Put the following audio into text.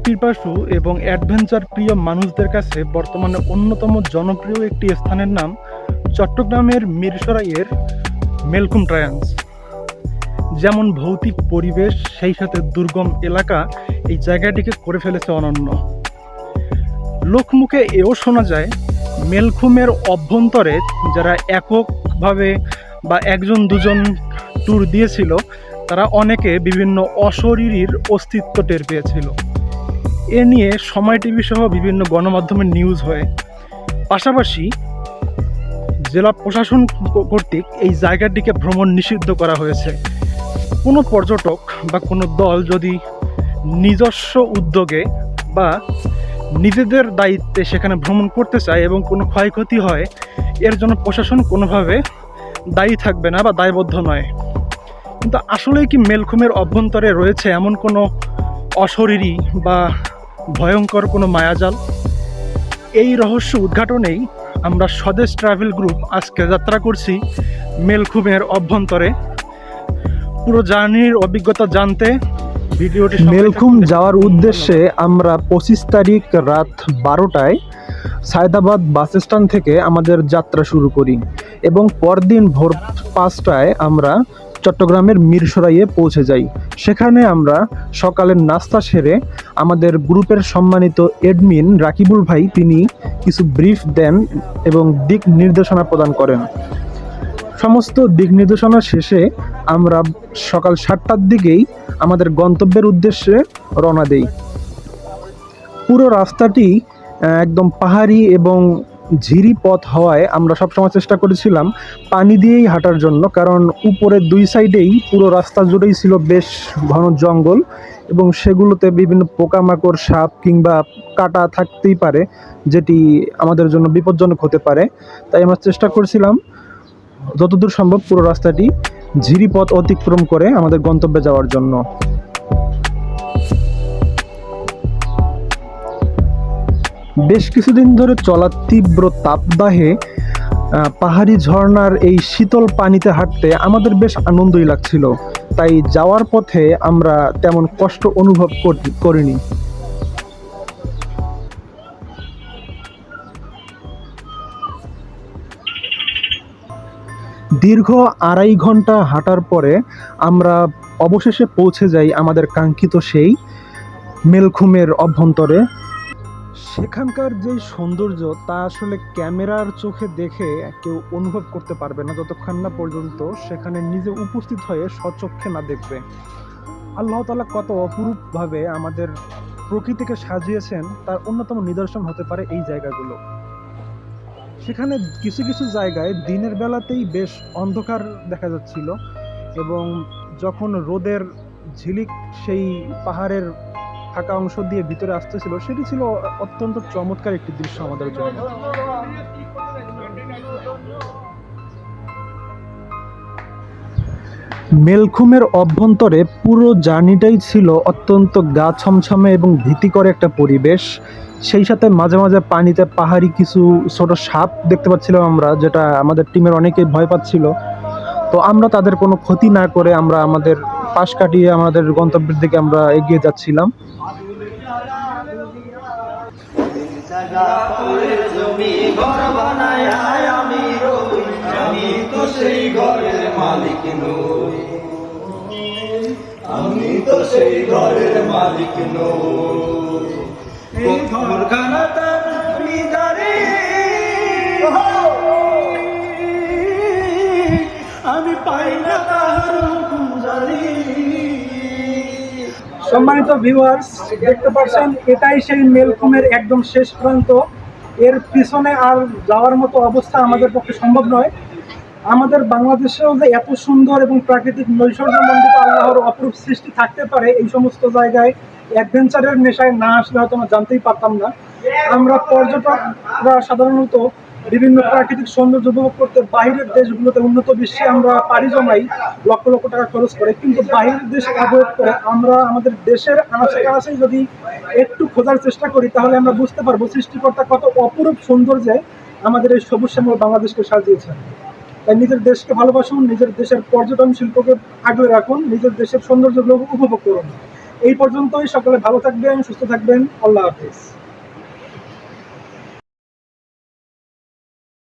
পিপাসু এবং অ্যাডভেঞ্চার প্রিয় মানুষদের কাছে বর্তমানে অন্যতম জনপ্রিয় একটি স্থানের নাম চট্টগ্রামের মিরসরাইয়ের মেলকুম ট্রায়ান্স। যেমন ভৌতিক পরিবেশ, সেই সাথে দুর্গম এলাকা এই জায়গাটিকে করে ফেলেছে অনন্য। লোকমুখে এও শোনা যায়, মেলকুমের অভ্যন্তরে যারা এককভাবে বা একজন দুজন ট্যুর দিয়েছিল, তারা অনেকে বিভিন্ন অশরীরীর অস্তিত্ব টের পেয়েছিল। এ নিয়ে সময় টিভি সহ বিভিন্ন গণমাধ্যমের নিউজ হয়। পাশাপাশি জেলা প্রশাসন কর্তৃক এই জায়গাটিকে ভ্রমণ নিষিদ্ধ করা হয়েছে। কোনো পর্যটক বা কোনো দল যদি নিজস্ব উদ্যোগে বা নিজেদের দায়িত্বে সেখানে ভ্রমণ করতে চায় এবং কোনো ক্ষয়ক্ষতি হয়, এর জন্য প্রশাসন কোনোভাবে দায়ী থাকবে না বা দায়বদ্ধ নয়। কিন্তু আসলেই কি মেলকুমের অভ্যন্তরে রয়েছে এমন কোনো অশরীরী বা ভয়ঙ্কর কোনো মায়াজাল? এই রহস্য উদ্ঘাটনেই আমরা স্বদেশ ট্রাভেল গ্রুপ আজকে যাত্রা করছি মেলকুমের অভ্যন্তরে। পুরো জার্নির অভিজ্ঞতা জানতে ভিডিওটি মেলকুম যাওয়ার উদ্দেশ্যে আমরা 25 তারিখ রাত 12টায় সায়দাবাদ বাস স্ট্যান্ড থেকে আমাদের যাত্রা শুরু করি এবং পরদিন ভোর 5টায় আমরা চট্টগ্রামের মিরসরাইয়ে পৌঁছে যাই। সেখানে আমরা সকালের নাস্তা সেরে আমাদের গ্রুপের সম্মানিত অ্যাডমিন রাকিবুল ভাই তিনি কিছু ব্রিফ দেন এবং দিক নির্দেশনা প্রদান করেন। সমস্ত দিক নির্দেশনা শেষে আমরা সকাল 7টার দিকেই আমাদের গন্তব্যের উদ্দেশ্যে রওনা দেই। পুরো রাস্তাটি একদম পাহাড়ি এবং ঝিরি পথ হওয়ায় আমরা সবসময় চেষ্টা করেছিলাম পানি দিয়েই হাঁটার জন্য, কারণ উপরের দুই সাইডেই পুরো রাস্তা জুড়েই ছিল বেশ ঘন জঙ্গল এবং সেগুলোতে বিভিন্ন পোকামাকড়, সাপ কিংবা কাঁটা থাকতেই পারে, যেটি আমাদের জন্য বিপজ্জনক হতে পারে। তাই আমরা চেষ্টা করছিলাম যতদূর সম্ভব পুরো রাস্তাটি ঝিরি পথ অতিক্রম করে আমাদের গন্তব্যে যাওয়ার জন্য। বেশ কিছুদিন ধরে চলা তীব্র তাপদাহে পাহাড়ি ঝর্ণার এই শীতল পানিতে হাঁটতে আমাদের বেশ আনন্দই লাগছিল, তাই যাওয়ার পথে আমরা তেমন কষ্ট অনুভব করিনি। দীর্ঘ 2.5 ঘন্টা হাঁটার পরে আমরা অবশেষে পৌঁছে যাই আমাদের কাঙ্ক্ষিত সেই মেলকুমের অভ্যন্তরে। সেখানকার যে সৌন্দর্য তা আসলে ক্যামেরার চোখে দেখে কেউ অনুভব করতে পারবে না যতক্ষণ না পর্যন্ত সেখানে নিজে উপস্থিত হয়ে স্বচক্ষে না দেখবে। আল্লাহ তাআলা কত অপরূপভাবে আমাদের প্রকৃতিকে সাজিয়েছেন তার অন্যতম নিদর্শন হতে পারে এই জায়গাগুলো। সেখানে কিছু কিছু জায়গায় দিনের বেলাতেই বেশ অন্ধকার দেখা যাচ্ছিল এবং যখন রোদের ঝিলিক সেই পাহাড়ের ফাঁকা অংশ দিয়ে ভিতরে আসতেছিল, সেটি ছিল অত্যন্ত চমৎকার একটি দৃশ্য আমাদের জন্য। মেলকুমের অভ্যন্তরে পুরো জার্নিটাই ছিল অত্যন্ত গা ছমছমে এবং ভীতিকর একটা পরিবেশ। সেই সাথে মাঝে মাঝে পানিতে পাহাড়ি কিছু ছোট সাপ দেখতে পাচ্ছিলাম আমরা, যেটা আমাদের টিমের অনেকেই ভয় পাচ্ছিল। তো আমরা তাদের কোনো ক্ষতি না করে আমরা আমাদের পাশ কাটিয়ে আমাদের গন্তব্যের দিকে আমরা এগিয়ে যাচ্ছিলাম। আমি তো সেই ঘরের মালিক নই, ঘরখানা তার মিজারে, আমি পাই না তার হুকুম জারি। সম্মানিত ভিউয়ার্স, দেখতে পাচ্ছেন এটাই সেই মেলকুমের একদম শেষ প্রান্ত। এর পিছনে আর যাওয়ার মতো অবস্থা আমাদের পক্ষে সম্ভব নয়। আমাদের বাংলাদেশেও যে এত সুন্দর এবং প্রাকৃতিক নৈসর্গমণ্ডিত আল্লাহর অপরূপ সৃষ্টি থাকতে পারে, এই সমস্ত জায়গায় অ্যাডভেঞ্চারের নেশায় না আসলে হয়তো আমরা জানতেই পারতাম না। আমরা পর্যটকরা সাধারণত বিভিন্ন প্রাকৃতিক সৌন্দর্য উপভোগ করতে বাইরের দেশগুলোতে, উন্নত বিশ্বে আমরা পাড়ি জমাই লক্ষ লক্ষ টাকা খরচ করে, কিন্তু বাইরের দেশে অ্যাভয়েড করে আমরা আমাদের দেশের আনাচে কানাচেই যদি একটু খোঁজার চেষ্টা করি, তাহলে আমরা বুঝতে পারবো সৃষ্টিকর্তা কত অপরূপ সৌন্দর্যে আমাদের এই সবুজ শ্যামল বাংলাদেশকে সাজিয়েছেন। তাই নিজের দেশকে ভালোবাসুন, নিজের দেশের পর্যটন শিল্পকে আগলে রাখুন, নিজের দেশের সৌন্দর্যগুলো উপভোগ করুন। এই পর্যন্তই, সকলে ভালো থাকবেন, সুস্থ থাকবেন, আল্লাহ হাফিজ।